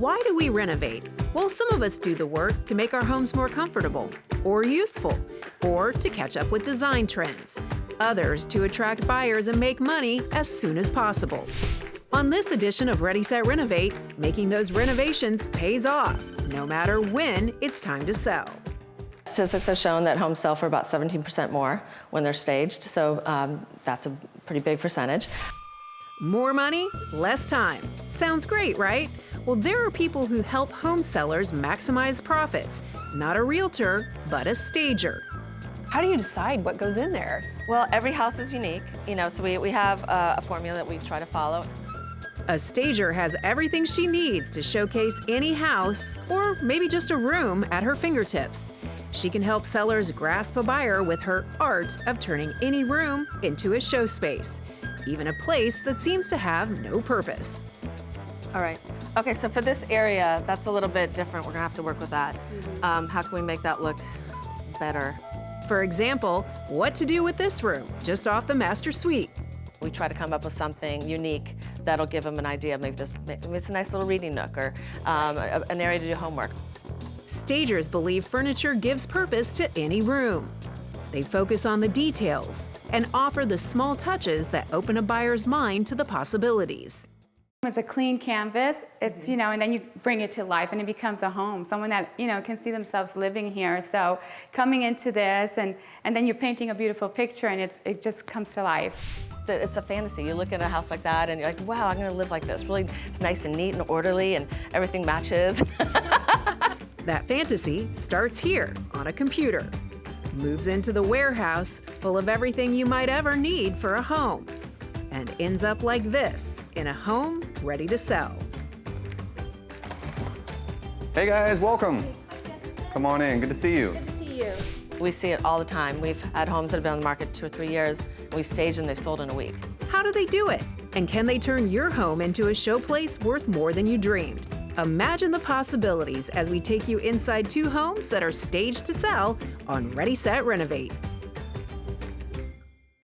Why do we renovate? Well, some of us do the work to make our homes more comfortable or useful, or to catch up with design trends. Others to attract buyers and make money as soon as possible. On this edition of Ready Set Renovate, making those renovations pays off, no matter when it's time to sell. Statistics have shown that homes sell for about 17% more when they're staged, so that's a pretty big percentage. More money, less time. Sounds great, right? Well, there are people who help home sellers maximize profits. Not a realtor, but a stager. How do you decide what goes in there? Well, every house is unique, so we have a formula that we try to follow. A stager has everything she needs to showcase any house, or maybe just a room, at her fingertips. She can help sellers grasp a buyer with her art of turning any room into a show space, even a place that seems to have no purpose. All right. Okay, so for this area, that's a little bit different. We're gonna have to work with that. How can we make that look better? For example, what to do with this room, just off the master suite. We try to come up with something unique that'll give them an idea. Maybe it's a nice little reading nook or an area to do homework. Stagers believe furniture gives purpose to any room. They focus on the details and offer the small touches that open a buyer's mind to the possibilities. It's a clean canvas, it's, and then you bring it to life and it becomes a home, someone that, can see themselves living here. So coming into this and then you're painting a beautiful picture and it just comes to life. It's a fantasy. You look at a house like that and you're like, wow, I'm gonna live like this. Really, it's nice and neat and orderly and everything matches. That fantasy starts here on a computer, moves into the warehouse full of everything you might ever need for a home, and ends up like this in a home ready to sell. Hey guys, welcome. Come on in, good to see you. Good to see you. We see it all the time. We've had homes that have been on the market 2 or 3 years. We staged and they sold in a week. How do they do it? And can they turn your home into a showplace worth more than you dreamed? Imagine the possibilities as we take you inside 2 homes that are staged to sell on Ready Set Renovate.